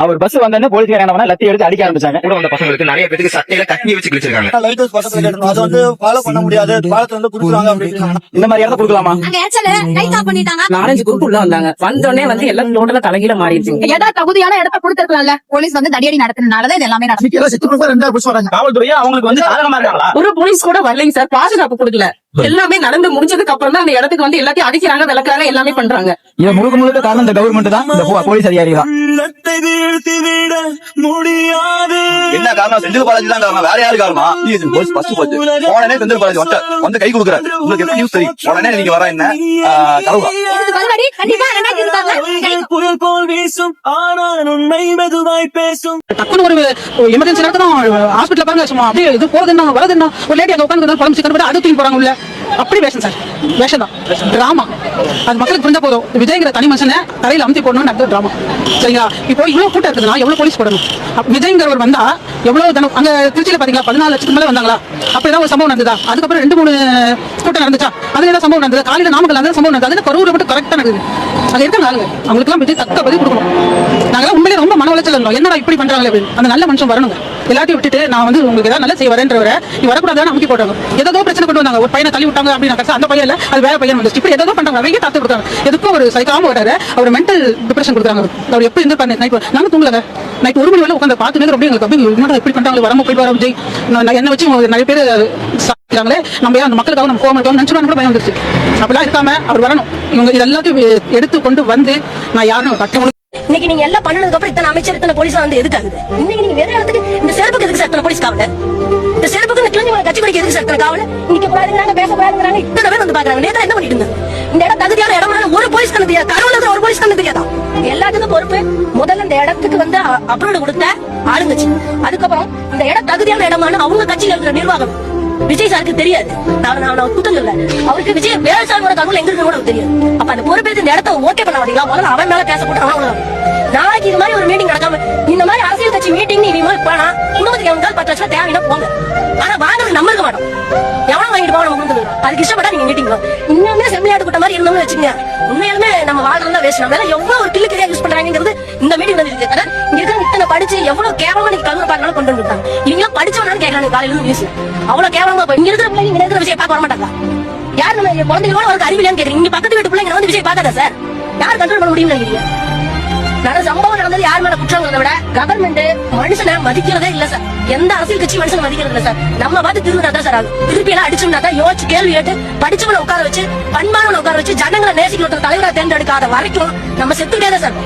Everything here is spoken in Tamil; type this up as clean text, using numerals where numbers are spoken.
அவர் பஸ் வந்தோடனே போலீஸ்காரங்க லத்தி எடுத்து அடிக்க ஆரம்பிச்சாங்க. கூட வந்த பசங்களுக்கு நிறைய பேருக்கு சட்டையில கட்டி வச்சு கிழிச்சிருக்காங்க. லைட் ஹவுஸ் பக்கத்துல கேட்டோம், அது வந்து ஃபாலோ பண்ண முடியாது, பாலத்துல வந்து குடுக்குறாங்க அப்படின்னு. இந்த மாதிரி இடத்த கொடுக்கலாமா? நாலஞ்சு குரூப் உள்ள வந்தாங்க. வந்தோடனே வந்து எல்லாம் டோட்டலா தலைகீழ மாறிடுச்சு. ஏதாவது தகுதியான இடத்த கொடுத்திருக்கலாம்ல. போலீஸ் வந்து தடியடி நடத்தினாலதான் இது எல்லாமே நடந்துச்சு. காவல்துறையா அவங்களுக்கு வந்து சாதகமா இருக்காங்களா? ஒரு போலீஸ் கூட வரலைங்க சார், பாதுகாப்பு கொடுக்கல. எல்லாமே நடந்து முடிஞ்சதுக்கு அப்புறம் தான் அந்த இடத்துக்கு வந்து எல்லாத்தையும் அடிக்கிறாங்க, விளக்குறாங்க, எல்லாமே பண்றாங்க. இது முழுக்க காரணம் இந்த கவர்மெண்ட் தான், இந்த போலீஸ் அதிகாரி தான். என்ன காரணம்? செந்தில் பாலாஜி தான் காரணம், வேற யாரு காரணம்? உடனே செந்தில் பாலாஜி வந்து கை கொடுக்குறாரு. உங்களுக்கு எப்படி நியூஸ் தெரியும்? உடனே நீங்க வர என்ன கலவரம்? டக்குனு ஒரு எமர்ஜென்சி நடத்தணும், ஹாஸ்பிட்டல் பாருங்க, சும்மா அப்படியே இது போறது என்ன வரது என்ன, ஒரு லேடி அங்க உட்காந்து குழம்பு சிக்கன் அது தூக்கி போறாங்க உள்ள. அப்படி வேஷம் சார், வேஷம் தான், டிராமா. அது மக்களுக்கு புரிஞ்ச போதும். விஜய்ங்கிற தனி மனுஷனை தரையில அமுத்தி போடணும்னு அடுத்த டிராமா. சரிங்களா? இப்போ இவ்வளவு கூட்டம் இருக்குதுன்னா எவ்வளவு போலீஸ் போடணும்? விஜய்ங்கிறவர் வந்தா எவ்வளவு தனம். அங்க திருச்சியில பாத்தீங்களா 14 லட்சத்துக்கு மேல வந்தாங்களா? அப்படிதான் ஒரு சம்பவம் நடந்ததா? அதுக்கப்புறம் 2-3 கூட்டம் நடந்துச்சா? அதுல ஏதாவது சம்பவம் நடந்தது? காலையில நாமக்கல் அந்த சம்பவம் நடந்தது. அதுல கரூர் மட்டும் கரெக்டா நடக்குது. அது இருக்காங்க ஆளுங்க, அவங்களுக்கு எல்லாம் விஜய் தக்க பதில் கொடுக்கணும். நாங்க உண்மையிலே ரொம்ப மன உளைச்சல் இருந்தோம், என்னடா இப்படி பண்றாங்களே அப்படின்னு. அந்த நல்ல மனுஷன் வரணும், எல்லாத்தையும் விட்டுட்டு நான் வந்து உங்களுக்கு ஏதாவது நல்ல செய்ய வரேன்றவரை நீ வரக்கூடாதுன்னு அமுக்கி போட்டாங்க. ஏதோ பிரச்சனை கொண்டு வந்தாங்க, ஒரு பையனை தள்ளி விட்டாங்க அப்படின்னு. அந்த பையன் இல்ல, அது வேற பையன் வந்து இப்படி ஏதோ பண்றாங்க, நிறைய தாத்து கொடுத்தாங்க. எதுக்கும் ஒரு சைக்காம வராரு, அவர் மென்டல் டிப்ரெஷன் கொடுக்குறாங்க. அவர் எப்படி இருந்து நைட் நாங்க தூங்கல, நைட் 1 மணி வரை உட்காந்து பார்த்து அப்படி எங்களுக்கு அப்படி என்னடா இப்படி பண்றாங்க, வரமா போயிட்டு வர விஜய் என்ன வச்சு நிறைய பேர் சாப்பிட்டாங்களே, நம்ம அந்த மக்களுக்காக நம்ம கோவம் நினைச்சுட்டு கூட பயம் வந்துருச்சு. அப்படிலாம் இருக்காம அவர் வரணும். இவங்க இது எல்லாத்தையும் எடுத்து கொண்டு வந்து நான் யாரும் கட்டவங்களுக்கு இன்னைக்கு நீங்க எல்லாம் பண்ணதுக்கு அப்புறம் இத்தனை அமைச்சர் இத்தனை போலீஸ் வந்து எதுக்காகுது? இன்னைக்கு நீங்க வேற இடத்துக்கு இந்த செருப்புக்கு எதுக்கு சார் போலீஸ் காவல? இந்த செருப்புக்கு இந்த கிளம்பி கட்சி படிக்க எதுக்கு சார் காவல? இன்னைக்கு போறாங்க, பேசக்கூடாதுங்கிறாங்க, இத்தனை பேர் வந்து பாக்குறாங்க. நேரா என்ன பண்ணிட்டு இருந்தாங்க? இந்த இடம் தகுதியான இடம் ஒரு போலீஸ் கண்ணு தெரியாது, கருவூல ஒரு போலீஸ் கண்ணு தெரியாதா? எல்லாத்துக்கும் பொறுப்பு முதல்ல இந்த இடத்துக்கு வந்து அப்ரூவல் கொடுத்த ஆளுங்கட்சி. அதுக்கப்புறம் இந்த இடம் தகுதியான இடமான அவங்க கட்சியில இருக்கிற நிர்வாகம். விஜய் சாருக்கு தெரியாது, நான் குத்தம் இல்ல, அவருக்கு விஜய் வேலை சார்ந்த தகவல் எங்க இருக்கு கூட தெரியாது. அப்ப அந்த பொறுப்பேற்று இந்த இடத்த ஓகே பண்ண மாட்டீங்களா? முதல்ல அவன் மேல பேச போட்டு அவன் நாளைக்கு இது மாதிரி ஒரு மீட்டிங் நடக்காம இந்த மாதிரி அரசியல் கட்சி மீட்டிங் நீ போனா குடும்பத்துக்கு 10 லட்சம் தேவைன்னா போங்க. ஆனா வாங்குறது நம்ம இருக்க மாட்டோம், எவனும் வாங்கிட்டு போக நம்ம கொடுத்துருக்கோம். அதுக்கு இஷ்டப்பட்டா நீங்க மீட்டிங் இன்னுமே செம்மையாட்டு கூட்ட மாதிரி இருந்தோம்னு வச்சுங்க, உண்மையாலுமே நம்ம வாழ்றதுல வேஸ்ட். நம்ம எவ்வளவு ஒரு கிளிக்கிரியா யூஸ் பண்றாங்கிறது இந்த மீட்டிங் வந்து இருக்கு. அதான் இங்க இருக்கிற இத்தனை படிச்சு எவ்வளவு கேவலமா நீங்க கல்வி பார்க்கலாம் கொண்டு வந்துருக்காங்க. இவங்க படிச்சவனாலும் கேட்கறாங்க காலையில நியூஸ் அவ்வளவு கேவலமா. இங்க இருக்கிற பிள்ளைங்க இங்க இருக்கிற விஷயம் பார்க்க வர மாட்டாங்க. யார் நம்ம குழந்தைங்களோட ஒரு அறிவியலான்னு கேட்கறீங்க. இங்க பக்கத்து வீட்டு பிள்ளைங்க வந்து விஜய் பார்க்காதா சார்? யார் கண்ட்ரோல் பண்ண முடியும் நினைக்கிறீங்க? நடந்த சம்பவம் நடந்தது யார் மேல குற்றங்கிறத விட கவர்மெண்ட் மனுஷனை மதிக்கிறதே இல்ல சார். எந்த அரசியல் கட்சி மனுஷனை மதிக்கிறது இல்ல சார். நம்ம பார்த்து திருவிழா தான் சார் ஆகும். திருப்பி எல்லாம் அடிச்சோம்னா தான் யோசிச்சு கேள்வி கேட்டு படிச்சவனை உட்கார வச்சு பண்பானவனை உட்கார வச்சு ஜனங்களை நேசிக்கிற தலைவரை தேர்ந்தெடுக்காத வரைக்கும் நம்ம செத்துட்டே தான் சார்.